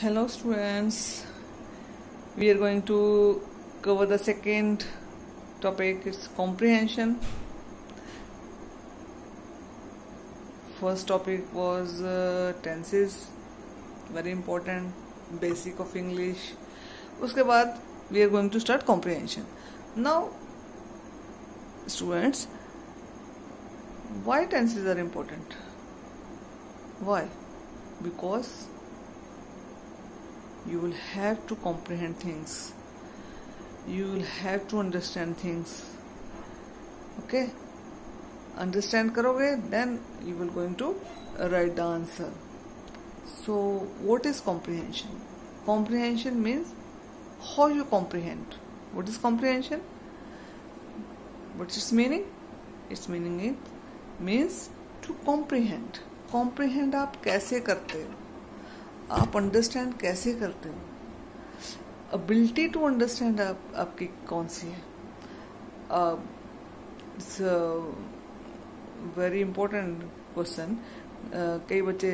Hello students, we are going to cover the second topic. It's comprehension. First topic was tenses, very important, basic of English. उसके बाद we are going to start comprehension. Now students, why tenses are important? Why? Because you will have to comprehend things, you will have to understand things. Okay, understand karoge, then you will going to write the answer. So what is comprehension? Comprehension means how you comprehend. What is comprehension? What's its meaning? Its meaning it means to comprehend. Comprehend आप कैसे करते हो, आप understand कैसे करते हो, ability to understand आपकी कौन सी है. It's very important question. कई बच्चे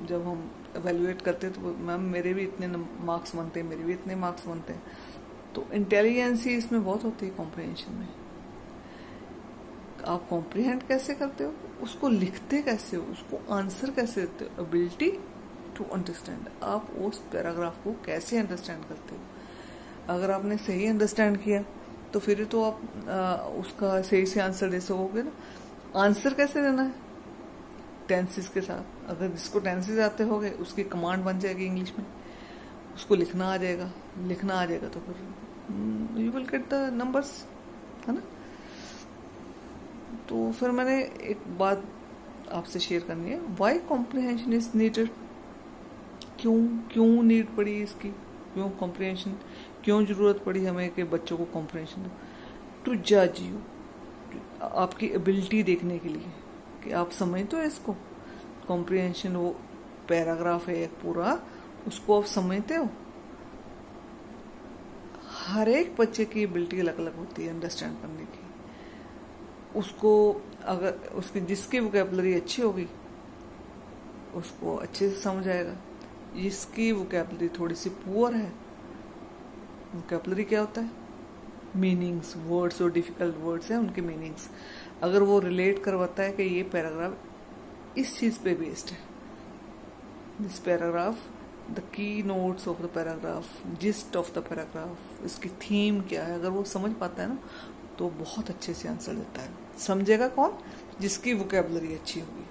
जब हम एवेल्युएट करते हैं तो मैम मेरे भी इतने मार्क्स बनते हैं, मेरे भी इतने मार्क्स बनते हैं. तो इंटेलिजेंस ही इसमें बहुत होती है कॉम्प्रिहेंशन में. आप कॉम्प्रिहेंड कैसे करते हो, उसको लिखते कैसे हो, उसको आंसर कैसे देते हो. एबिलिटी टू अंडरस्टैंड, आप उस पैराग्राफ को कैसे अंडरस्टैंड करते हो. अगर आपने सही अंडरस्टैंड किया तो फिर तो आप उसका सही से आंसर दे सकोगे ना. आंसर कैसे देना है? टेंसेस के साथ. अगर जिसको टेंसेस आते होंगे उसकी कमांड बन जाएगी इंग्लिश में, उसको लिखना आ जाएगा. लिखना आ जाएगा तो फिर you will get the numbers, है ना. तो फिर मैंने एक बात आपसे शेयर करनी है. Why comprehension is needed. क्यों नीड पड़ी इसकी, क्यों कॉम्प्रिहेंशन, क्यों जरूरत पड़ी हमें कि बच्चों को कॉम्प्रिहेंशन. टू जज यू, आपकी एबिलिटी देखने के लिए कि आप समझते हो इसको. कॉम्प्रिहेंशन वो पैराग्राफ है एक पूरा, उसको आप समझते हो. हर एक बच्चे की एबिलिटी अलग अलग होती है अंडरस्टैंड करने की. उसको अगर उसकी जिसकी वोकैबुलरी अच्छी होगी उसको अच्छे से समझ आएगा. जिसकी वोकैबुलरी थोड़ी सी पुअर है, वोकैबुलरी क्या होता है, मीनिंग्स, वर्ड्स और डिफिकल्ट वर्ड्स हैं उनके मीनिंग्स. अगर वो रिलेट करवाता है कि ये पैराग्राफ इस चीज पे बेस्ड है, this paragraph, the key notes of the paragraph, gist of the paragraph, इसकी थीम क्या है, अगर वो समझ पाता है ना तो बहुत अच्छे से आंसर देता है. समझेगा कौन? जिसकी वोकैबुलरी अच्छी होगी,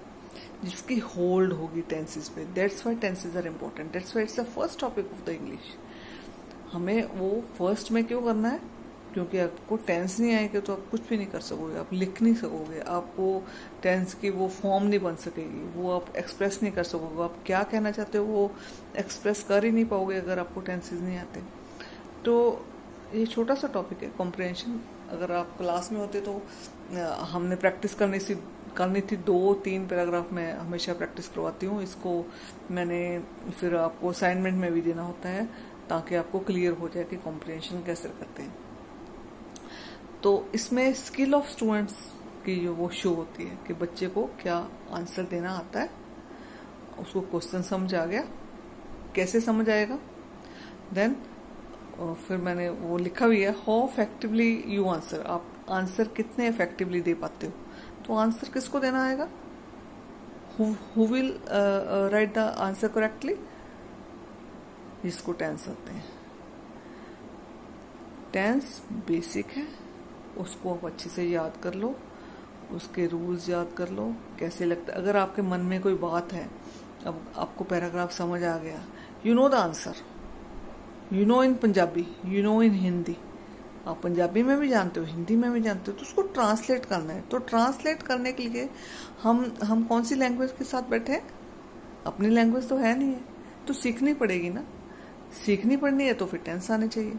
जिसकी होल्ड होगी टेंसेस पे. That's why tenses are important. That's why it's the first topic of the English. हमें वो फर्स्ट में क्यों करना है? क्योंकि आपको टेंस नहीं आएगा तो आप कुछ भी नहीं कर सकोगे, आप लिख नहीं सकोगे, आपको टेंस की वो फॉर्म नहीं बन सकेगी, वो आप एक्सप्रेस नहीं कर सकोगे. आप क्या कहना चाहते हो वो एक्सप्रेस कर ही नहीं पाओगे अगर आपको टेंसेस नहीं आते. तो ये छोटा सा टॉपिक है कॉम्प्रिहेंशन. अगर आप क्लास में होते तो हमने प्रैक्टिस करनी थी 2-3 पैराग्राफ में हमेशा प्रैक्टिस करवाती हूँ. इसको मैंने फिर आपको असाइनमेंट में भी देना होता है ताकि आपको क्लियर हो जाए कि कॉम्प्रिहेंशन कैसे करते हैं. तो इसमें स्किल ऑफ स्टूडेंट्स की जो वो शो होती है कि बच्चे को क्या आंसर देना आता है, उसको क्वेश्चन समझ आ गया, कैसे समझ आएगा. देन फिर मैंने वो लिखा भी है, हाउ इफेक्टिवली यू आंसर. आप आंसर कितने इफेक्टिवली दे पाते हो. तो आंसर किसको देना आएगा? Who will write the answer correctly? जिसको टेंस आते हैं. टेंस बेसिक है, उसको आप अच्छे से याद कर लो, उसके रूल्स याद कर लो, कैसे लगता है. अगर आपके मन में कोई बात है, अब आपको पैराग्राफ समझ आ गया, you know the answer, you know in Punjabi, you know इन हिंदी. आप पंजाबी में भी जानते हो, हिंदी में भी जानते हो, तो उसको ट्रांसलेट करना है. तो ट्रांसलेट करने के लिए हम कौन सी लैंग्वेज के साथ बैठे हैं? अपनी लैंग्वेज तो है नहीं है, तो सीखनी पड़ेगी ना. सीखनी पड़नी है तो फिर टेंस आने चाहिए.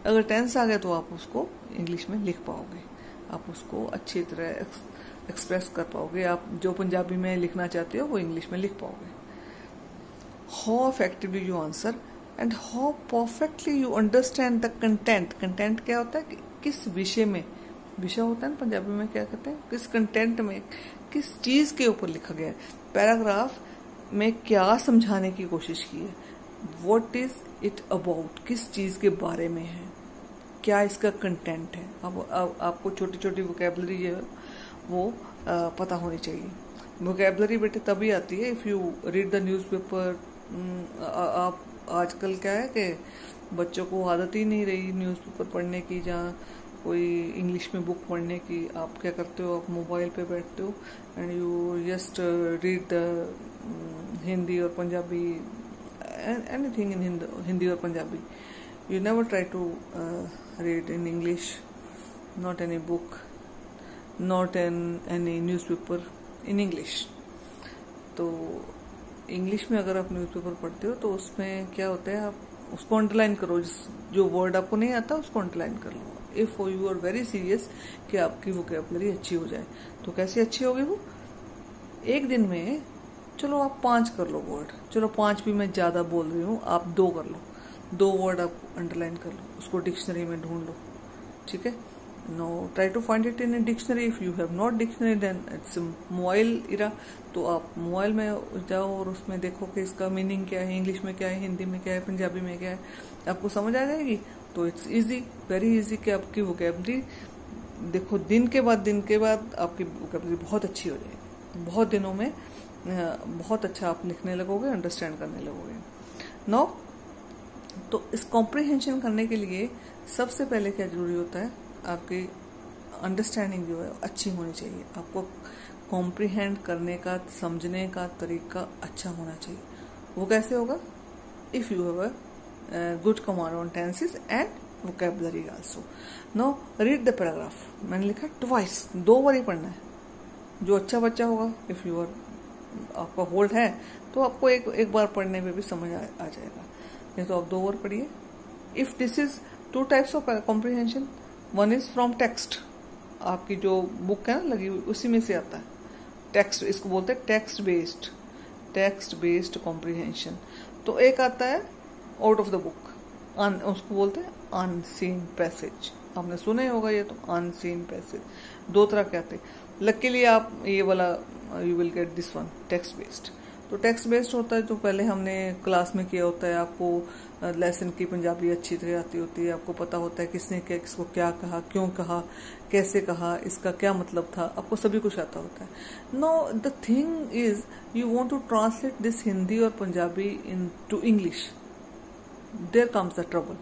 अगर टेंस आ गया तो आप उसको इंग्लिश में लिख पाओगे, आप उसको अच्छी तरह एक्सप्रेस कर पाओगे. आप जो पंजाबी में लिखना चाहते हो वो इंग्लिश में लिख पाओगे. How effectively you answer and how perfectly you understand the content. Content क्या होता है? किस विषय में, विषय होता है ना पंजाबी में, क्या कहते हैं, किस कंटेंट में, किस चीज के ऊपर लिखा गया है. पैराग्राफ में क्या समझाने की कोशिश की है, व्हाट इज इट अबाउट, किस चीज के बारे में है, क्या इसका कंटेंट है। अब आपको छोटी छोटी वोकेबलरी जो है वो पता होनी चाहिए। वोकेबलरी बेटे तभी आती है if you read the newspaper. आप आजकल क्या है कि बच्चों को आदत ही नहीं रही न्यूज़पेपर पढ़ने की, जहाँ कोई इंग्लिश में बुक पढ़ने की। आप क्या करते हो, आप मोबाइल पे बैठते हो and you just read the Hindi और पंजाबी, एनीथिंग इन हिंदी और Punjabi. You never try to read in English, not any book, not in any newspaper in English. तो इंग्लिश में अगर आप न्यूज़पेपर पढ़ते हो तो उसमें क्या होता है, आप उसको अंडरलाइन करो। जो वर्ड आपको नहीं आता उसको अंडरलाइन कर लो। If you are very serious कि आपकी वोकेबलरी अच्छी हो जाए, तो कैसे अच्छी होगी वो? एक दिन में चलो आप 5 कर लो वर्ड, चलो 5 भी मैं ज्यादा बोल रही हूँ, आप 2 कर लो, 2 वर्ड आप अंडरलाइन कर लो, उसको डिक्शनरी में ढूंढ लो, ठीक है। No try to find it in a dictionary. If you have not dictionary then it's mobile era, तो आप मोबाइल में जाओ और उसमें देखो कि इसका मीनिंग क्या है, इंग्लिश में क्या है, हिंदी में क्या है, पंजाबी में क्या है, आपको समझ आ जाएगी। तो इट्स इजी, वेरी इजी कि आपकी वोकेबलरी देखो दिन के बाद आपकी वोकेबलरी बहुत अच्छी हो जाएगी। बहुत दिनों में बहुत अच्छा आप लिखने लगोगे, अंडरस्टैंड करने लगोगे। नो तो इस कॉम्प्रिहेंशन करने के लिए सबसे पहले क्या जरूरी होता है, आपकी अंडरस्टैंडिंग जो है अच्छी होनी चाहिए। आपको कॉम्प्रिहेंड करने का, समझने का तरीका अच्छा होना चाहिए। वो कैसे होगा? If you have a good command on tenses and vocabulary also. No read the paragraph. मैंने लिखा ट्वाइस, 2 बार ही पढ़ना है। जो अच्छा बच्चा होगा, इफ यू आर आपका होल्ड है तो आपको एक बार पढ़ने में भी समझ आ जाएगा, नहीं तो आप 2 बार पढ़िए। If this is 2 types of comprehension, one is from text, आपकी जो बुक है ना लगी हुई उसी में से आता है टेक्स्ट, इसको बोलते हैं टेक्स्ट बेस्ड कॉम्प्रिहेंशन। तो एक आता है आउट ऑफ द बुक, उसको बोलते हैं अनसीन पैसेज। आपने सुना ही होगा ये तो, अनसीन पैसेज। 2 तरह के आते हैं। लकीली आप ये वाला you will get this one text based. तो टेक्स्ट बेस्ड होता है, तो पहले हमने क्लास में किया होता है, आपको लेसन की पंजाबी अच्छी तरह आती होती है, आपको पता होता है किसने क्या, किसको क्या कहा, क्यों कहा, कैसे कहा, इसका क्या मतलब था, आपको सभी कुछ आता होता है। No the thing is you want to translate this Hindi और Punjabi into English, there comes the trouble.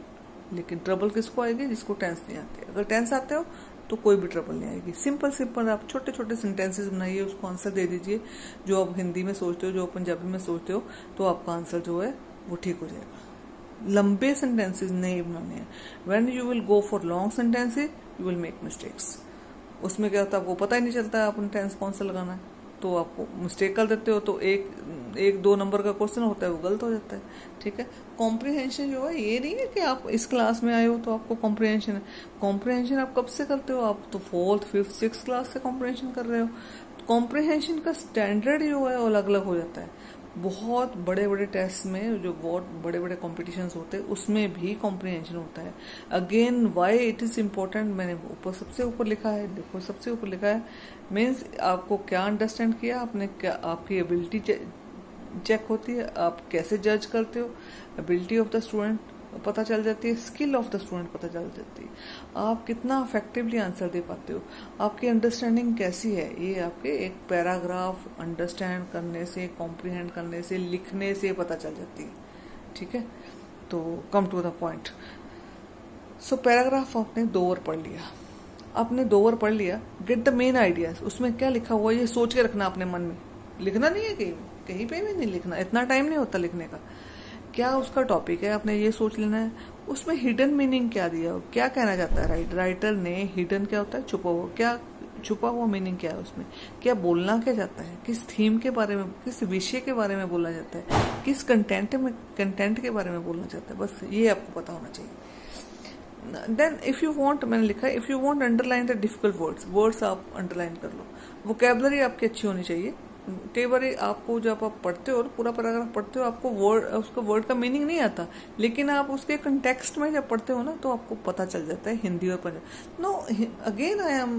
लेकिन ट्रबल किसको आएगी? जिसको टेंस नहीं आती। अगर टेंस आते हो तो कोई भी ट्रबल नहीं आएगी। सिंपल आप छोटे छोटे सेंटेंसेस बनाइए, उसको आंसर दे दीजिए। जो आप हिंदी में सोचते हो, जो आप पंजाबी में सोचते हो, तो आपका आंसर जो है वो ठीक हो जाएगा। लंबे सेंटेंसेस नहीं बनाने हैं। When you will go for long sentences you will make mistakes. उसमें क्या होता है, आपको पता ही नहीं चलता है आपने टेंस कौन सा लगाना है, तो आपको मिस्टेक कर देते हो, तो एक 2 नंबर का क्वेश्चन होता है वो गलत हो जाता है, ठीक है। कॉम्प्रिहेंशन जो है ये नहीं है कि आप इस क्लास में आए हो तो आपको कॉम्प्रिहेंशन है। कॉम्प्रिहेंशन आप कब से करते हो? आप तो 4th, 5th, 6th क्लास से कॉम्प्रिहेंशन कर रहे हो। कॉम्प्रिहेंशन का स्टैंडर्ड जो है वो अलग अलग हो जाता है। बहुत बड़े बड़े टेस्ट में, जो बहुत बड़े बड़े कॉम्पिटिशन्स होते हैं, उसमें भी कॉम्प्रिहेंशन होता है। Again why it is important, मैंने ऊपर सबसे ऊपर लिखा है, देखो सबसे ऊपर लिखा है, मीन्स आपको क्या अंडरस्टैंड किया आपने, क्या आपकी एबिलिटी चेक होती है, आप कैसे जज करते हो, एबिलिटी ऑफ द स्टूडेंट पता चल जाती है, स्किल ऑफ द स्टूडेंट पता चल जाती है, आप कितना इफेक्टिवली आंसर दे पाते हो, आपकी अंडरस्टैंडिंग कैसी है। ये आपके एक पैराग्राफ अंडरस्टैंड करने से, कॉम्प्रिहेंड करने से, लिखने से पता चल जाती है, ठीक है। तो come to the point. So paragraph आपने 2 बार पढ़ लिया, गेट द मेन आइडियाज। उसमें क्या लिखा हुआ है ये सोच के रखना अपने मन में, लिखना नहीं है कहीं पे भी नहीं लिखना, इतना टाइम नहीं होता लिखने का। क्या उसका टॉपिक है आपने ये सोच लेना है, उसमें हिडन मीनिंग क्या दिया हो, क्या कहना चाहता है राइटर ने। हिडन क्या होता है? छुपा हुआ। क्या छुपा हुआ मीनिंग क्या है उसमें, क्या बोलना क्या चाहता है, किस थीम के बारे में, किस विषय के बारे में बोलना चाहता है, किस कंटेंट के बारे में बोलना चाहता है, बस ये आपको पता होना चाहिए। देन इफ यू वांट, मैंने लिखा है if you want underline the difficult words आप अंडरलाइन कर लो। वोकैबुलरी आपकी अच्छी होनी चाहिए। कई बार आपको जब आप पढ़ते हो, पूरा पैराग्राफ पढ़ते हो, आपको उसका वर्ड का मीनिंग नहीं आता, लेकिन आप उसके कंटेक्स्ट में जब पढ़ते हो ना तो आपको पता चल जाता है हिंदी और Punjabi. No again I am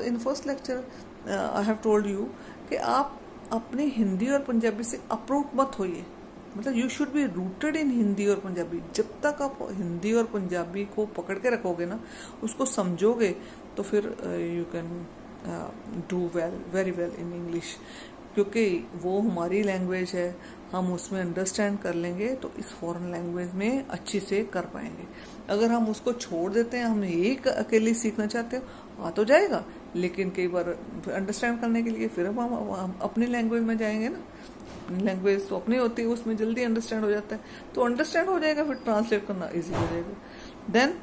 in first lecture I have told you कि आप अपने हिंदी और पंजाबी से अप्रूव मत होइए। मतलब you should be rooted in Hindi और पंजाबी। जब तक आप हिंदी और पंजाबी को पकड़ के रखोगे ना, उसको समझोगे, तो फिर you can do well, very well in English, क्योंकि वो हमारी लैंग्वेज है, हम उसमें अंडरस्टैंड कर लेंगे तो इस फॉरेन लैंग्वेज में अच्छे से कर पाएंगे। अगर हम उसको छोड़ देते हैं, हम एक अकेले सीखना चाहते हो, आ तो जाएगा, लेकिन कई बार अंडरस्टैंड करने के लिए फिर हम अपनी लैंग्वेज में जाएंगे ना। लैंग्वेज तो अपनी होती है, उसमें जल्दी अंडरस्टैंड हो जाता है, तो अंडरस्टैंड हो जाएगा, फिर ट्रांसलेट करना इजी हो जाएगा। Then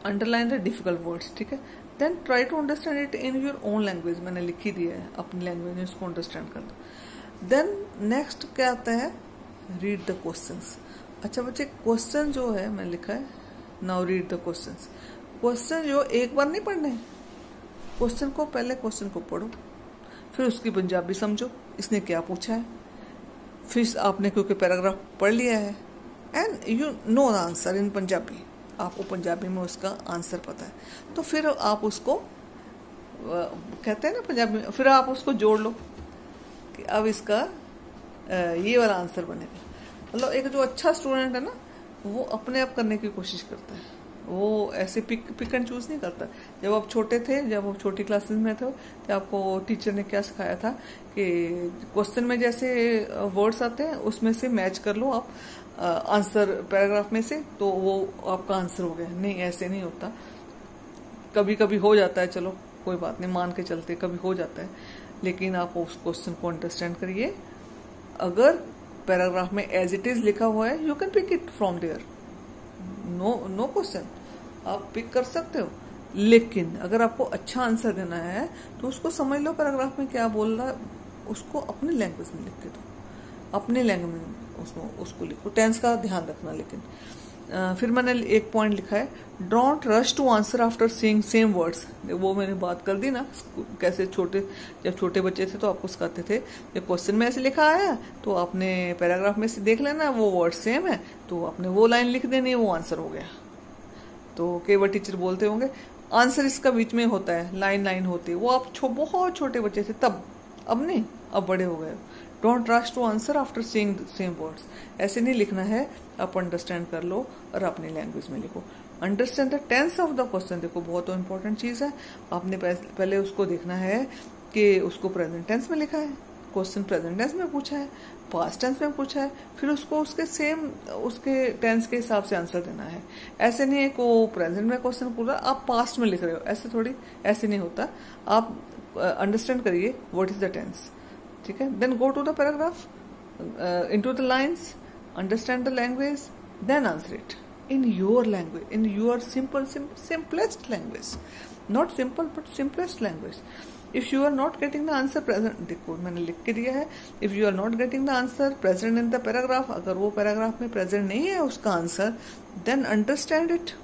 underline the difficult words, ठीक है। Then try to understand it in your own language, मैंने लिख ही दिया है, अपनी लैंग्वेज में इसको अंडरस्टैंड कर दो। देन नेक्स्ट क्या आता है, रीड द क्वेश्चंस। अच्छा बच्चे, क्वेश्चन जो है मैंने लिखा है, now read the questions. Question जो एक बार नहीं पढ़ने, क्वेश्चन को पहले क्वेश्चन को पढ़ो, फिर उसकी पंजाबी समझो, इसने क्या पूछा है, फिर आपने क्योंकि पैराग्राफ पढ़ लिया है and you know the answer in Punjabi, आपको पंजाबी में उसका आंसर पता है, तो फिर आप उसको कहते हैं ना पंजाबी में, फिर आप उसको जोड़ लो कि अब इसका ये वाला आंसर बनेगा। मतलब एक जो अच्छा स्टूडेंट है ना, वो अपने आप करने की कोशिश करता है, वो ऐसे पिक एंड चूज नहीं करता। जब आप छोटे थे, जब आप छोटी क्लासेस में थे, तो आपको टीचर ने क्या सिखाया था कि क्वेश्चन में जैसे वर्ड्स आते हैं उसमें से मैच कर लो आप आंसर पैराग्राफ में से, तो वो आपका आंसर हो गया। नहीं, ऐसे नहीं होता, कभी कभी हो जाता है, चलो कोई बात नहीं, मान के चलते कभी हो जाता है, लेकिन आप उस क्वेश्चन को अंडरस्टैंड करिए। अगर पैराग्राफ में एज इट इज लिखा हुआ है, you can pick it from there, no question, आप पिक कर सकते हो। लेकिन अगर आपको अच्छा आंसर देना है तो उसको समझ लो पैराग्राफ में क्या बोल रहा है, उसको अपनी लैंग्वेज में लिख के दो, अपनी लैंग्वेज में उसको लिखो, टेंस का ध्यान रखना। लेकिन फिर मैंने एक पॉइंट लिखा है, don't rush to answer after seeing same words. वो मैंने बात कर दी ना, कैसे जब छोटे बच्चे थे तो आपको सिखाते थे, जब क्वेश्चन में ऐसे लिखा आया तो आपने पैराग्राफ में से देख लेना वो वर्ड सेम है, तो आपने वो लाइन लिख देनी है, वो आंसर हो गया। तो कई बार टीचर बोलते होंगे आंसर इसका बीच में होता है, लाइन होती है, वो आप बहुत छोटे बच्चे थे तब, अब नहीं, अब बड़े हो गए। Don't rush to answer after seeing same words, ऐसे नहीं लिखना है, आप अंडरस्टैंड कर लो और अपनी लैंग्वेज में लिखो। Understand the tense of the question, देखो बहुत इंपॉर्टेंट चीज है, आपने पहले उसको देखना है कि उसको प्रेजेंट टेंस में लिखा है, क्वेश्चन प्रेजेंट टेंस में पूछा है, पास्ट टेंस में पूछा है, फिर उसको उसके सेम उसके टेंस के हिसाब से आंसर देना है। ऐसे नहीं है को प्रेजेंट में क्वेश्चन पूछ रहा आप पास्ट में लिख रहे हो, ऐसे थोड़ी, ऐसे नहीं होता। आप अंडरस्टैंड करिए व्हाट इज द टेंस, ठीक है। Then go to the paragraph, into the lines, understand the language, then answer it in your language, in your simplest language, not simple but simplest language. If you are not getting the answer present, देखो मैंने लिख के दिया है, if you are not getting the answer present in the paragraph, अगर वो paragraph में present नहीं है उसका आंसर, then understand it।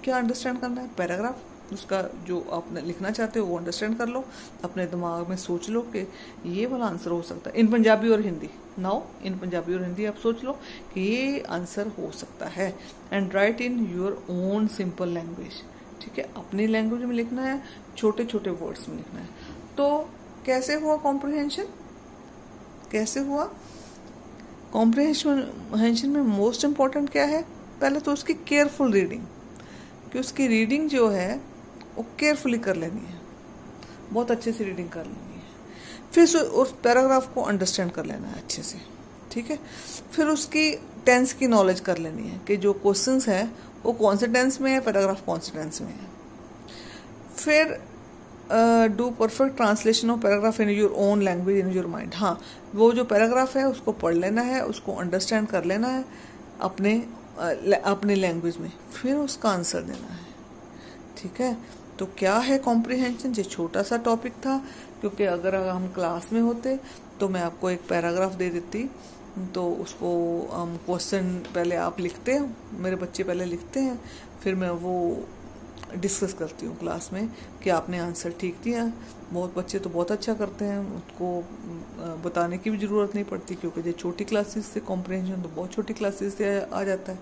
क्या अंडरस्टैंड करना है, पैराग्राफ उसका जो आप लिखना चाहते हो वो अंडरस्टैंड कर लो, अपने दिमाग में सोच लो कि ये वाला आंसर हो सकता है इन पंजाबी और हिंदी। नाउ इन पंजाबी और हिंदी आप सोच लो कि ये आंसर हो सकता है, and right in your own simple language, ठीक है। अपनी लैंग्वेज में लिखना है, छोटे छोटे वर्ड्स में लिखना है। तो कैसे हुआ कॉम्प्रिहेंशन, कैसे हुआ कॉम्प्रिहेंशन में मोस्ट इंपॉर्टेंट क्या है, पहले तो उसकी केयरफुल रीडिंग, कि उसकी रीडिंग जो है वो केयरफुली कर लेनी है, बहुत अच्छे से रीडिंग कर लेनी है। फिर उस पैराग्राफ को अंडरस्टैंड कर लेना है अच्छे से, ठीक है। फिर उसकी टेंस की नॉलेज कर लेनी है कि जो क्वेश्चंस है वो कौन से टेंस में है, पैराग्राफ कौन से टेंस में है। फिर do perfect translation of paragraph in your own language in your mind. हाँ, वो जो पैराग्राफ है उसको पढ़ लेना है, उसको अंडरस्टैंड कर लेना है अपने लैंग्वेज में, फिर उसका आंसर देना है, ठीक है। तो क्या है कॉम्प्रिहेंशन, ये छोटा सा टॉपिक था, क्योंकि अगर हम क्लास में होते तो मैं आपको एक पैराग्राफ दे देती, तो उसको हम क्वेश्चन पहले आप लिखते हैं, मेरे बच्चे पहले लिखते हैं, फिर मैं वो डिस्कस करती हूँ क्लास में कि आपने आंसर ठीक दिया। बहुत बच्चे तो बहुत अच्छा करते हैं, उसको बताने की भी ज़रूरत नहीं पड़ती, क्योंकि जो छोटी क्लासेस से कॉम्प्रिहेंशन तो बहुत छोटी क्लासेस से आ जाता है।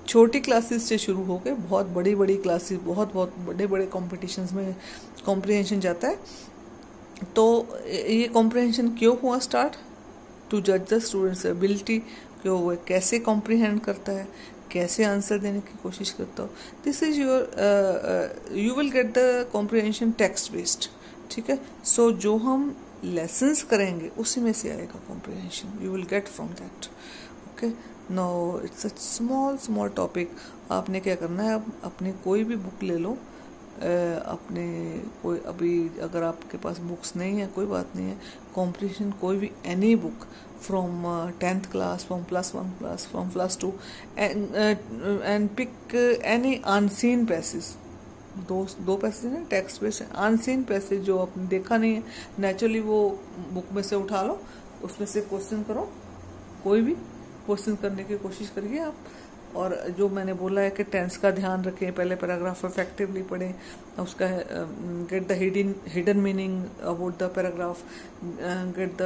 छोटी क्लासेस से शुरू होकर बहुत बड़ी बड़ी क्लासेस, बहुत बड़े बड़े कॉम्पिटिशन्स में कॉम्प्रिहेंशन जाता है। तो ये कॉम्प्रिहेंशन क्यों हुआ स्टार्ट, टू जज द स्टूडेंट्स एबिलिटी कि वो कैसे कॉम्प्रिहेंड करता है, कैसे आंसर देने की कोशिश करता हो. This is your you will get the comprehension text based. ठीक है. सो जो हम लेसन्स करेंगे उसी में से आएगा comprehension. You will get from that. Okay. No it's a small topic. आपने क्या करना है, अब अपनी कोई भी बुक ले लो. अपने कोई अभी अगर आपके पास बुक्स नहीं है कोई बात नहीं है. कॉम्प्रिहेंशन कोई भी any book from 10th class, from +1 class, from +2, and pick any unseen passage. दो पैसेज हैं टेक्स्ट बेस, अनसीन पैसेज जो आपने देखा नहीं है, नेचुरली वो बुक में से उठा लो, उसमें से क्वेश्चन करो. कोई भी क्वेश्चन करने की कोशिश करिए आप. और जो मैंने बोला है कि टेंस का ध्यान रखें, पहले पैराग्राफ इफेक्टिवली पढ़ें, उसका get the hidden meaning about the paragraph, get the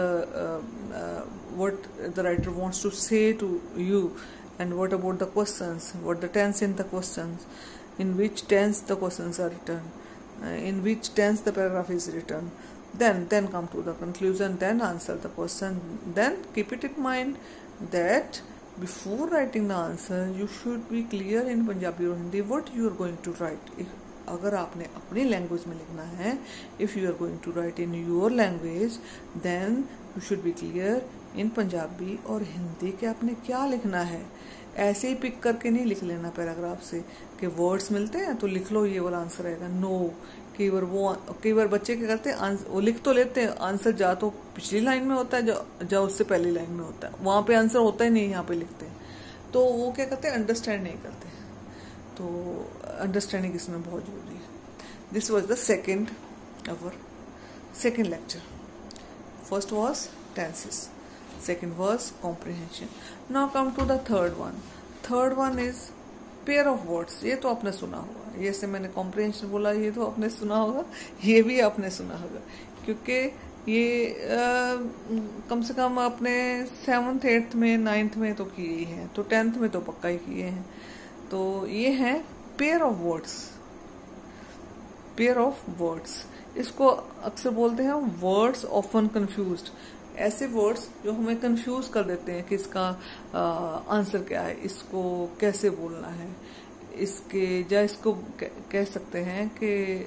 what the writer wants to say to you, and what about the questions, what the tense in the questions, in which tense the questions are written, in which tense the paragraph is written. Then come to the conclusion, then answer the question. Then keep it in mind that before writing the answer you should be clear in Punjabi or Hindi what you are going to write. अगर आपने अपनी language में लिखना है, if you are going to write in your language, then you should be clear इन पंजाबी और हिंदी के आपने क्या लिखना है. ऐसे ही पिक करके नहीं लिख लेना पैराग्राफ से कि वर्ड्स मिलते हैं तो लिख लो ये वाला आंसर आएगा. नो. कई बार बच्चे क्या करते हैं, वो लिख तो लेते हैं, आंसर जा तो पिछली लाइन में होता है जो उससे पहली लाइन में होता है, वहां पे आंसर होता ही नहीं, यहाँ पे लिखते हैं. तो वो क्या करते हैं, अंडरस्टैंड नहीं करते. तो अंडरस्टैंडिंग इसमें बहुत जरूरी है. This was the second lecture. First was tenses, second was comprehension. Now come to the third one. Third one is pair of words. ये तो आपने सुना होगा, ये से मैंने comprehension बोला, ये तो आपने सुना होगा, ये भी आपने सुना होगा, क्योंकि ये कम से कम आपने 7th 8th में 9th में तो किए ही हैं, तो 10th में तो पक्का ही किए हैं. तो ये है pair of words. pair of words इसको अक्सर बोलते हैं words often confused. ऐसे वर्ड्स जो हमें कंफ्यूज कर देते हैं कि इसका आंसर क्या है, इसको कैसे बोलना है, इसको कह सकते हैं कि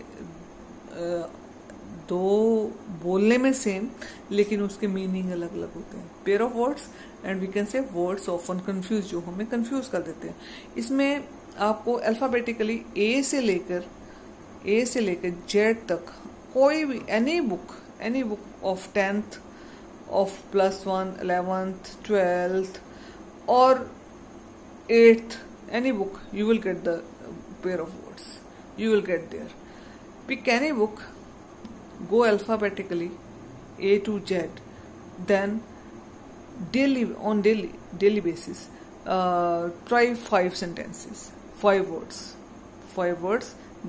दो बोलने में सेम लेकिन उसके मीनिंग अलग अलग होते हैं. Pair of words and we can say words often confuse, जो हमें कंफ्यूज कर देते हैं. इसमें आपको अल्फाबेटिकली ए से लेकर जेड तक कोई भी any book of 10th of +1, 11th, 12th or 8th, any book, you will get the pair of words. You will get there. Pick any book, go alphabetically A to Z, then daily basis, try 5 sentences, 5 words,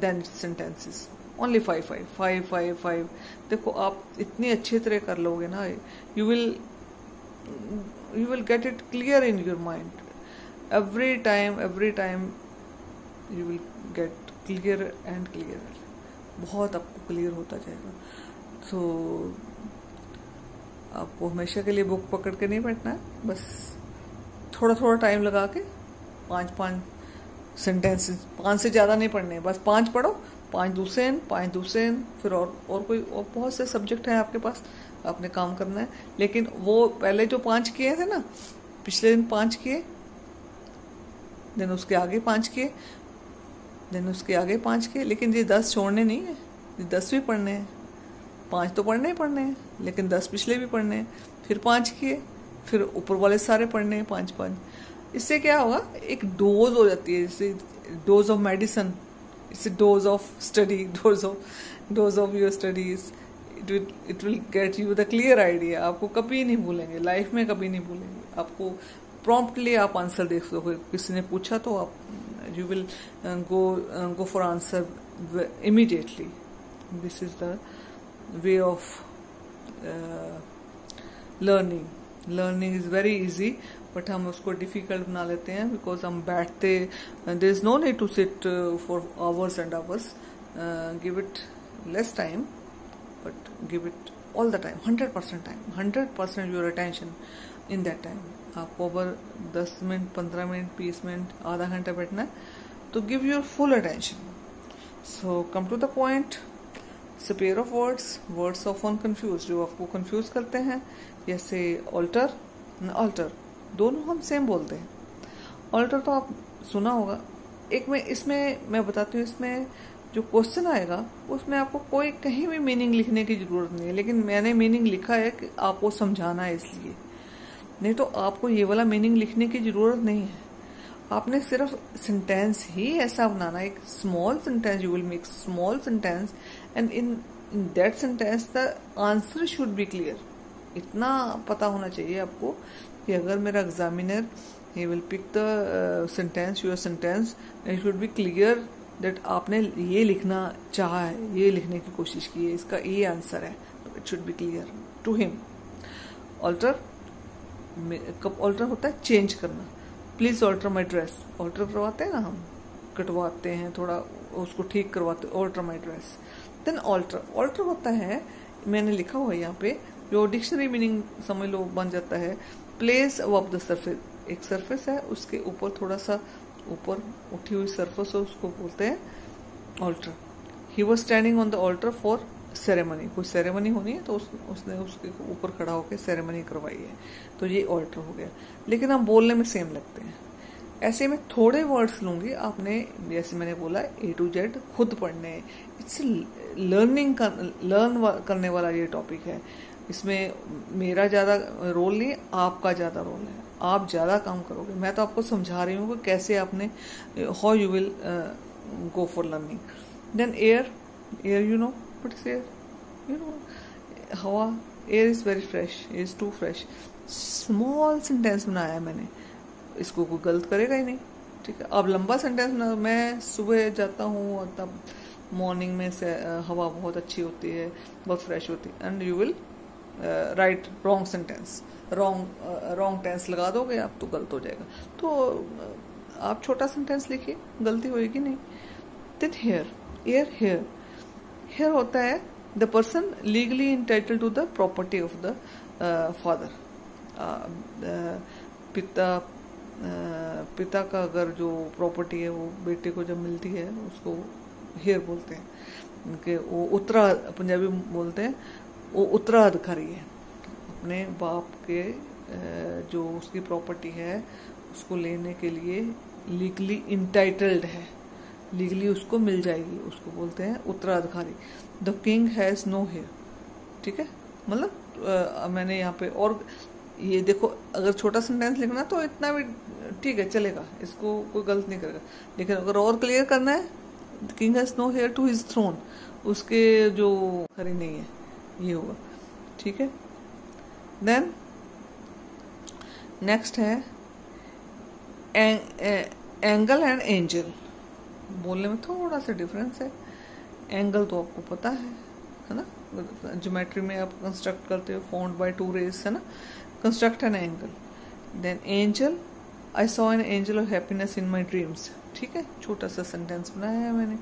then sentences. Only 5. देखो आप इतनी अच्छी तरह कर लोगे ना, you will get it clear in your mind. Every time you will get clearer and clearer. बहुत आपको क्लियर होता जाएगा. तो आपको हमेशा के लिए बुक पकड़ के नहीं बैठना है, बस थोड़ा टाइम लगा के 5 सेंटेंसेस, 5 से ज्यादा नहीं पढ़ने, बस 5 पढ़ो, 5 दूसरे फिर और कोई और बहुत से सब्जेक्ट हैं आपके पास, आपने काम करना है. लेकिन वो पहले जो 5 किए थे ना, पिछले दिन 5 किए, दिन उसके आगे 5 किए, दिन उसके आगे 5 किए, लेकिन ये 10 छोड़ने नहीं है, ये 10 भी पढ़ने हैं. 5 तो पढ़ने हैं, लेकिन 10 पिछले भी पढ़ने हैं. फिर 5 किए, फिर ऊपर वाले सारे पढ़ने हैं 5. इससे क्या होगा, एक डोज हो जाती है, जैसे dose of medicine. It's a dose of study, dose of your studies. It will get you the clear idea. आपको कभी नहीं भूलेंगे, लाइफ में कभी नहीं भूलेंगे. आपको promptly आप आंसर देख सकोगे. किसी ने पूछा तो आप you will go for answer immediately. This is the way of learning. Learning is very easy, but हम उसको डिफिकल्ट बना लेते हैं बिकॉज हम बैठते. There is no need to sit for hours and hours. Give it less time but give it all the time, 100% time, 100% your attention in that time. आपको अगर 10 minute, 15 minute, 20 minute, आधा घंटा बैठना है तो give your full attention. So come to the point. Pair of words often confuse, जो आपको confuse करते हैं, जैसे ऑल्टर, ऑल्टर, दोनों हम सेम बोलते हैं। ऑल्टर तो आप सुना होगा। एक में इसमें मैं बताती हूँ, इसमें जो क्वेश्चन आएगा उसमें आपको कोई कहीं भी मीनिंग लिखने की जरूरत नहीं है, लेकिन मैंने मीनिंग लिखा है कि आपको समझाना है इसलिए, नहीं तो आपको ये वाला मीनिंग लिखने की जरूरत नहीं है। आपने सिर्फ सेंटेंस ही ऐसा बनाना, एक small sentence, you will make small sentence and in that sentence the answer should be clear. इतना पता होना चाहिए आपको कि अगर मेरा examiner he will pick the sentence, your sentence, and it should be clear that आपने ये लिखना चाहा है, ये लिखने की कोशिश की है, इसका ये आंसर है, it should be clear to him। Alter, कब ऑल्टर होता है? चेंज करना। Please alter my dress, alter करवाते हैं ना हम, कटवाते हैं थोड़ा, उसको ठीक करवाते, alter my dress. Then alter, alter होता है, मैंने लिखा हुआ है यहाँ पे, जो डिक्शनरी मीनिंग समझ लो बन जाता है, प्लेस अबव द सरफेस। एक सरफेस है, उसके ऊपर थोड़ा सा ऊपर उठी हुई सरफेस है, उसको बोलते हैं altar. He was standing on the altar for ceremony, कोई सेरेमनी होनी है तो उसने उसके ऊपर खड़ा होकर सेरेमनी करवाई है, तो ये ऑल्टर हो गया। लेकिन हम बोलने में सेम लगते हैं। ऐसे में थोड़े वर्ड्स लूंगी, आपने जैसे मैंने बोला A to Z खुद पढ़ने हैं। इट्स लर्न करने वाला ये टॉपिक है। इसमें मेरा ज्यादा रोल नहीं है, आपका ज्यादा रोल है। आप ज्यादा काम करोगे, मैं तो आपको समझा रही हूँ कि कैसे आपने, how you will go for learning. Then air, air you know what is air, you know हवा। Air is very fresh, is too fresh. Small sentence बनाया है मैंने, इसको कोई गलत करेगा ही नहीं, ठीक है। अब लंबा सेंटेंस बना, मैं सुबह जाता हूँ और तब मॉर्निंग में से हवा बहुत अच्छी होती है, बहुत फ्रेश होती है, and you will write wrong sentence, wrong tense लगा दोगे आप तो गलत हो जाएगा। तो आप छोटा सेंटेंस लिखिए, गलती होएगी नहीं। Then heir, air, heir, heir होता है the person legally entitled to the property of the father. पिता का अगर जो प्रॉपर्टी है वो बेटे को जब मिलती है उसको हेयर बोलते हैं, कि वो उत्तरा, पंजाबी बोलते हैं, वो उत्तराधिकारी है, अपने बाप के जो उसकी प्रॉपर्टी है उसको लेने के लिए लीगली इंटाइटल्ड है, लीगली उसको मिल जाएगी, उसको बोलते हैं उत्तराधिकारी। The king has no heir, ठीक है। मतलब मैंने यहाँ पे, और ये देखो, अगर छोटा सेंटेंस लिखना तो इतना भी ठीक है, चलेगा, इसको कोई गलत नहीं करेगा। लेकिन अगर और क्लियर करना है, the king has no heir to his throne, उसके जो खरी नहीं है, ये होगा, ठीक है। देन नेक्स्ट है एंगल एंड एंजल। बोलने में थोड़ा सा डिफरेंस है। एंगल तो आपको पता है ना, ज्योमेट्री में आप कंस्ट्रक्ट करते हो, फाउंड बाय टू रेज, है ना, construct an angle. Then angel, I saw an angel of happiness in my dreams, ठीक है, छोटा सा सेंटेंस बनाया है मैंने।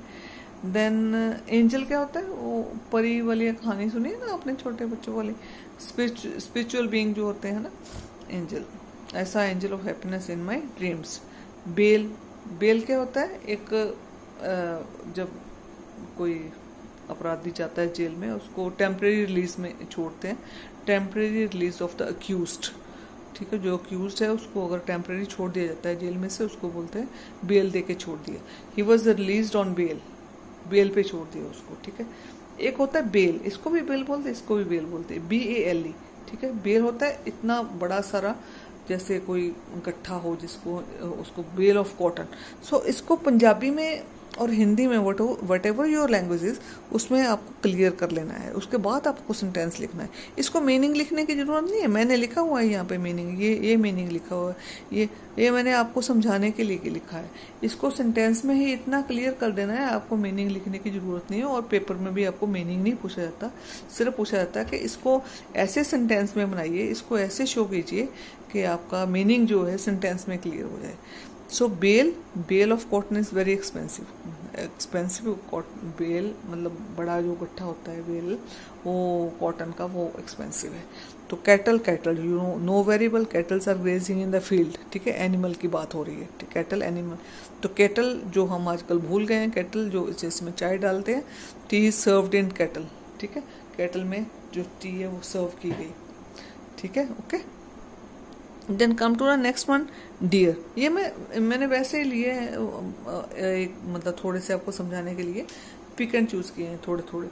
देन एंजल क्या होता है? वो परी वाली कहानी सुनी है ना आपने, छोटे बच्चों वाली, स्पिरिचुअल बीइंग जो होते हैं ना, एंजल। ऐसा angel of happiness in my dreams. Bail, bail क्या होता है? एक जब कोई अपराधी जाता है जेल में, उसको टेम्परेरी रिलीज में छोड़ते हैं, temporary release of the accused, ठीक है। जो अक्यूज्ड है उसको अगर टेम्परेरी छोड़ दिया जाता है जेल में से, उसको बोलते हैं बेल दे के छोड़ दिया। He was released on bail, bail पे छोड़ दिया उसको, ठीक है। एक होता है बेल, इसको भी बेल बोलते हैं, इसको भी बेल बोलते हैं, BALE, ठीक है। बेल होता है इतना बड़ा सारा, जैसे कोई इकट्ठा हो जिसको, उसको बेल ऑफ कॉटन। सो इसको पंजाबी में और हिंदी में what ever your language is, उसमें आपको क्लियर कर लेना है, उसके बाद आपको सेंटेंस लिखना है। इसको मीनिंग लिखने की जरूरत नहीं है, मैंने लिखा हुआ है यहाँ पे मीनिंग, ये मीनिंग लिखा हुआ है, ये मैंने आपको समझाने के लिए लिखा है। इसको सेंटेंस में ही इतना क्लियर कर देना है, आपको मीनिंग लिखने की जरूरत नहीं है। और पेपर में भी आपको मीनिंग नहीं पूछा जाता, सिर्फ पूछा जाता है कि इसको ऐसे सेंटेंस में बनाइए, इसको ऐसे शो कीजिए कि आपका मीनिंग जो है सेंटेंस में क्लियर हो जाए। So bale of cotton is very expensive, expensive bale, मतलब बड़ा जो गट्ठा होता है बेल, वो कॉटन का, वो एक्सपेंसिव है। तो cattle, cattle you know variable, cattles are grazing in the field, ठीक है, एनिमल की बात हो रही है, कैटल एनिमल। तो कैटल जो हम आजकल भूल गए हैं, कैटल जो जिसमें चाय डालते हैं, T is served in cattle, ठीक है, कैटल में जो टी है वो सर्व की गई, ठीक है, okay. Then come to the next one, dear. ये मैंने वैसे ही लिए एक मतलब थोड़े से आपको समझाने के लिए पिक एंड चूज किए हैं थोड़े थोड़े।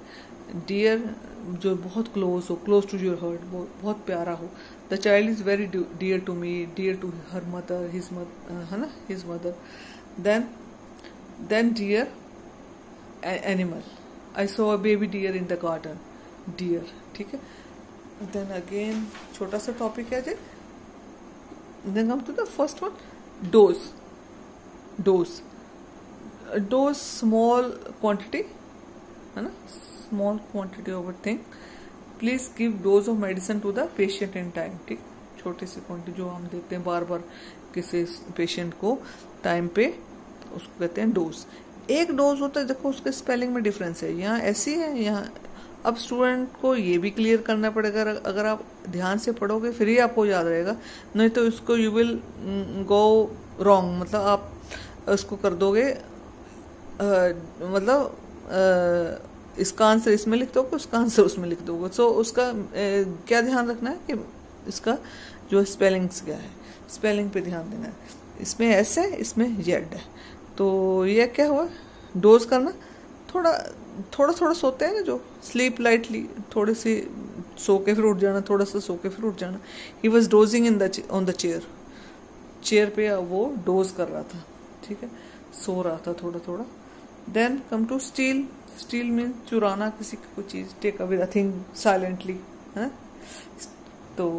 डियर जो बहुत क्लोज हो, क्लोज टू योर हार्ट, बहुत प्यारा हो। The child is very dear to me, dear to her mother, his mother, है ना, his mother. Then deer animal, I saw a baby deer in the garden, deer, ठीक है। Then again छोटा सा topic है जी। Then come to the first one, dose. Dose small quantity, है ना, small quantity of a thing. Please give dose of medicine to the patient in time, ठीक, छोटी सी quantity जो हम देते हैं बार बार किसी पेशेंट को टाइम पे, उसको कहते हैं डोज। एक डोज होता है, देखो उसके स्पेलिंग में डिफरेंस है, यहाँ ऐसी है, यहाँ। अब स्टूडेंट को ये भी क्लियर करना पड़ेगा, अगर आप ध्यान से पढ़ोगे फिर ही आपको याद रहेगा, नहीं तो इसको यू विल गो रॉन्ग, मतलब आप उसको कर दोगे, मतलब इसका आंसर इसमें लिख दोगे, उसका आंसर उसमें लिख दोगे। सो उसका क्या ध्यान रखना है कि इसका जो स्पेलिंग्स क्या है, स्पेलिंग पे ध्यान देना है। इसमें एस है, इसमें जेड है, तो ये क्या हुआ, डोज करना। थोड़ा सोते हैं ना जो, स्लीप लाइटली, थोड़े से सो के फिर उठ जाना, थोड़ा सा सो के फिर उठ जाना। He was dosing on the chair पे वो डोज कर रहा था, ठीक है, सो रहा था थोड़ा थोड़ा। Then come to steal. Steal mean चुराना किसी की कोई चीज, take away the thing silently, है। तो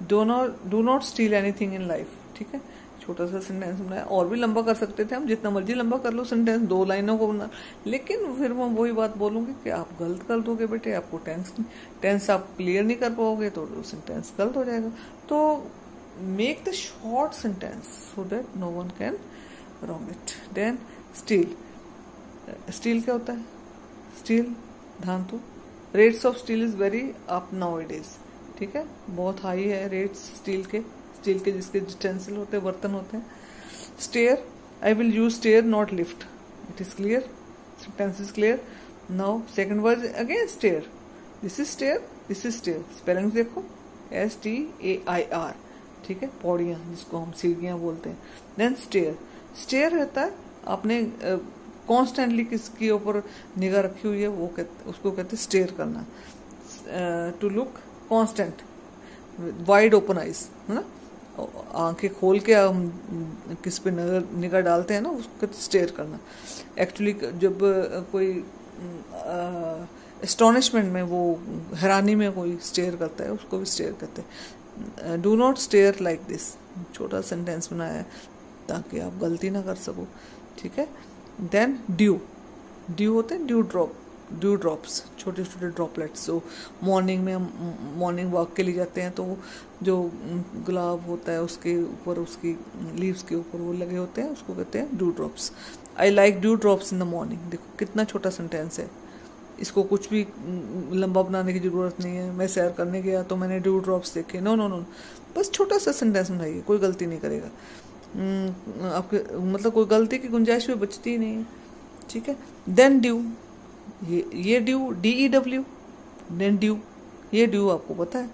do not steal anything in life, ठीक है। छोटा सा सेंटेंस बनाया, और भी लंबा कर सकते थे हम, जितना मर्जी लंबा कर लो सेंटेंस, 2 लाइनों को बना, लेकिन फिर मैं वही बात बोलूंगी कि आप गलत कर दोगे बेटे, आपको टेंस आप क्लियर नहीं कर पाओगे तो सेंटेंस गलत हो जाएगा। तो make the short sentence so that no one can wrong it. Then steel. Steel क्या होता है, स्टील धातु। Rates of steel is very up now it is, ठीक है, बहुत हाई है रेट्स स्टील के जिसके यूटेंसिल होते हैं, बर्तन होते हैं। Stair, I will use stair not lift, it is clear, sentence is clear. Now second word again stair, this is stair, this is stair, spelling देखो, STAIR, ठीक है, पौड़ियां जिसको हम सीढ़ियां बोलते हैं। देन स्टेयर, स्टेयर रहता है आपने कॉन्स्टेंटली किसके ऊपर निगाह रखी हुई है, वो उसको कहते हैं स्टेयर करना। To look constant, wide open eyes, है ना, आंखें खोल के हम किस पे निगाह डालते हैं ना, उसको स्टेयर करना। एक्चुअली जब कोई एस्टोनिशमेंट में, वो हैरानी में कोई स्टेयर करता है, उसको भी स्टेयर करते हैं। Do not stare like this, छोटा सेंटेंस बनाया है ताकि आप गलती ना कर सको, ठीक है। देन ड्यू होते हैं ड्यू ड्रॉप्स, छोटे छोटे ड्रॉपलेट्स, जो मॉर्निंग में हम मॉर्निंग वॉक के लिए जाते हैं तो जो गुलाब होता है उसके ऊपर, उसकी लीव्स के ऊपर वो लगे होते हैं, उसको कहते हैं due drops. I like due drops in the morning. देखो कितना छोटा सेंटेंस है, इसको कुछ भी लंबा बनाने की जरूरत नहीं है। मैं सैर करने गया तो मैंने ड्यू ड्रॉप्स देखे, नो, बस छोटा सा सेंटेंस बनाइए, कोई गलती नहीं करेगा, आपके मतलब कोई गलती की गुंजाइश भी बचती ही नहीं है, ठीक है। देन ड्यू, ये ड्यू, DEW, देन ड्यू, ये ड्यू आपको पता है,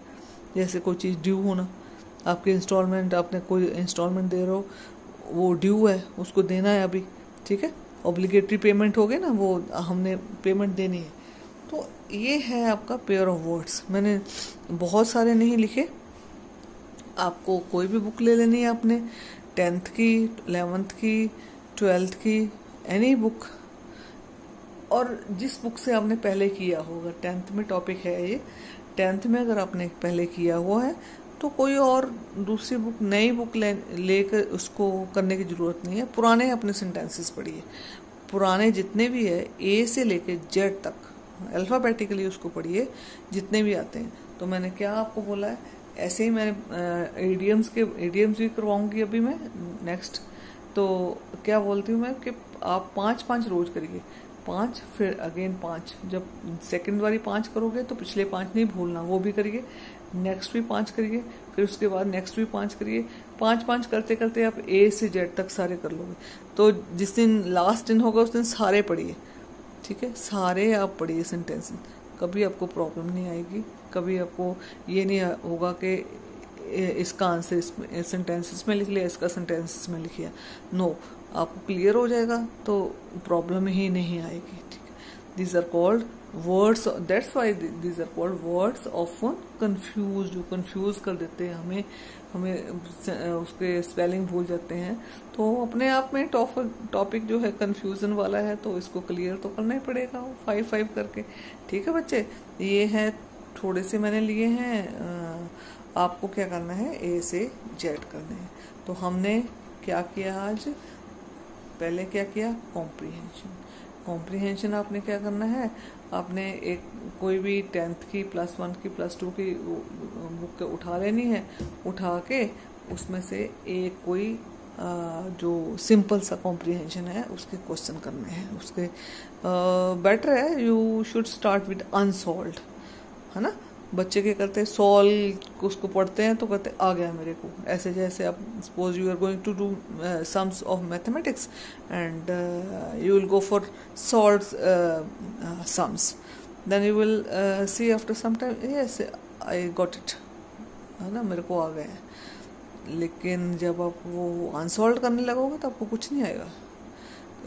जैसे कोई चीज़ ड्यू होना, आपके इंस्टॉलमेंट, आपने कोई इंस्टॉलमेंट दे रहे हो, वो ड्यू है, उसको देना है अभी, ठीक है, ऑब्लिगेटरी पेमेंट हो गई ना, वो हमने पेमेंट देनी है। तो ये है आपका पेयर ऑफ वर्ड्स। मैंने बहुत सारे नहीं लिखे, आपको कोई भी बुक ले लेनी है आपने, 10th की, 11th की, 12th की, एनी बुक, और जिस बुक से आपने पहले किया होगा, 10th में टॉपिक है ये, 10th में अगर आपने पहले किया हुआ है तो कोई और दूसरी बुक, नई बुक लेकर उसको करने की ज़रूरत नहीं है। पुराने अपने सेंटेंसेस पढ़िए, पुराने जितने भी है A से लेके Z तक अल्फ़ाबेटिकली उसको पढ़िए, जितने भी आते हैं। तो मैंने क्या आपको बोला है, ऐसे ही मैंने इडियम्स भी करवाऊंगी अभी मैं नेक्स्ट। तो क्या बोलती हूँ मैं कि आप 5-5 रोज करिए, 5 फिर अगेन 5। जब सेकंड वाली 5 करोगे तो पिछले 5 नहीं भूलना, वो भी करिए। नेक्स्ट भी 5 करिए, फिर उसके बाद नेक्स्ट भी 5 करिए। 5-5 करते करते आप ए से जेड तक सारे कर लोगे। तो जिस दिन लास्ट दिन होगा उस दिन सारे पढ़िए, ठीक है, सारे आप पढ़िए सेंटेंस। कभी आपको प्रॉब्लम नहीं आएगी, कभी आपको ये नहीं होगा कि इसका आंसर इसमें सेंटेंसेस में लिख लिया, इसका सेंटेंसेस में लिख लिया। नो, आपको क्लियर हो जाएगा तो प्रॉब्लम ही नहीं आएगी, ठीक है। These are called words, that's why these are called words often confuse, जो कंफ्यूज कर देते हैं हमें उसके स्पेलिंग भूल जाते हैं। तो अपने आप में टॉपिक जो है कंफ्यूजन वाला है, तो इसको क्लियर तो करना ही पड़ेगा 5-5 करके, ठीक है बच्चे। ये है थोड़े से मैंने लिए हैं, आपको क्या करना है, ए से जेड करने हैं। तो हमने क्या किया आज, पहले क्या किया, कॉम्प्रीहेंशन। कॉम्प्रीहेंशन आपने क्या करना है, आपने एक कोई भी 10th की, +1 की, +2 की बुक उठा लेनी है। उठा के उसमें से एक कोई जो सिंपल सा कॉम्प्रीहेंशन है उसके क्वेश्चन करने हैं। उसके बेटर है you should start with unsolved, है ना। बच्चे क्या करते हैं, सॉल्व उसको पढ़ते हैं तो कहते आ गया मेरे को। ऐसे जैसे आप suppose you are going to do sums of mathematics and you will go for solve sums, then you will see after some time yes I got it, है ना, मेरे को आ गया है। लेकिन जब आप वो अनसॉल्व करने लगोगे तो आपको कुछ नहीं आएगा।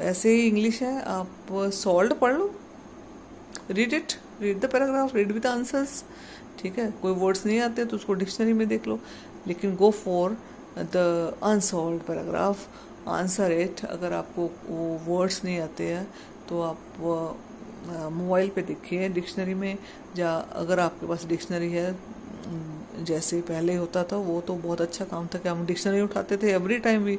ऐसे ही इंग्लिश है, आप सॉल्व पढ़ लो, read it, read the paragraph, read with answers, ठीक है। कोई वर्ड्स नहीं आते तो उसको डिक्शनरी में देख लो, लेकिन go for the unsolved paragraph, answer it. अगर आपको वो वर्ड्स नहीं आते हैं तो आप मोबाइल पे देखिए डिक्शनरी में, या अगर आपके पास डिक्शनरी है जैसे पहले होता था, वो तो बहुत अच्छा काम था कि हम डिक्शनरी उठाते थे every time we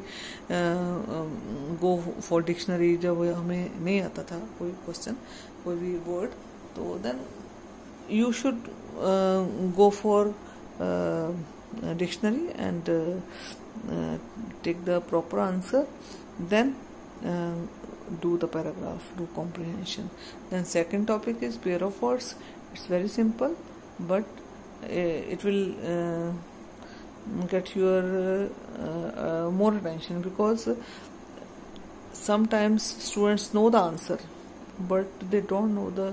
go for dictionary. जब हमें नहीं आता था कोई क्वेश्चन, कोई भी वर्ड, तो then you should go for dictionary and take the proper answer, then do the paragraph, do comprehension. Then second topic is pair of words. It's very simple, but it will get your more attention, because sometimes students know the answer but they don't know the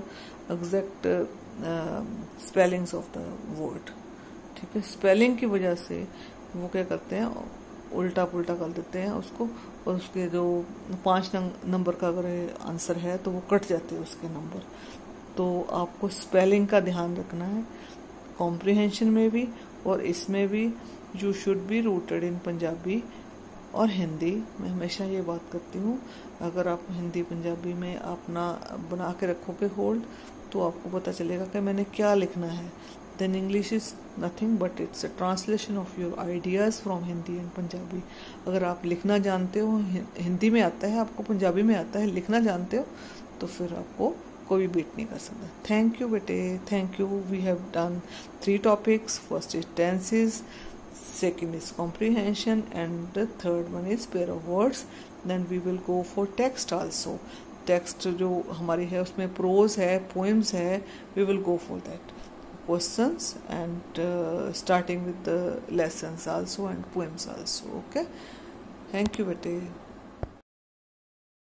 exact spellings of the word, ठीक है। Spelling की वजह से वो क्या करते हैं, उल्टा पुल्टा कर देते हैं उसको, और उसके जो 5 नंबर का अगर आंसर है तो वो कट जाते हैं उसके नंबर। तो आपको स्पेलिंग का ध्यान रखना है, कॉम्प्रिहेंशन में भी और इसमें भी। You should be rooted in Punjabi और हिंदी। मैं हमेशा ये बात करती हूँ, अगर आप हिंदी पंजाबी में अपना बना के रखोगे होल्ड, तो आपको पता चलेगा कि मैंने क्या लिखना है। Then English is nothing but it's a translation of your ideas from Hindi and Punjabi. अगर आप लिखना जानते हो, हिंदी में आता है आपको, पंजाबी में आता है, लिखना जानते हो, तो फिर आपको कोई बीट नहीं कर सकता। थैंक यू बेटे, thank you. We have done 3 topics. First is tenses, second is comprehension, and the third one is pair of words. Then we will go for text also. Text जो हमारी है उसमें prose है, poems है, we will go for that. Questions and starting with the lessons also and poems also. Okay, thank you बेटे।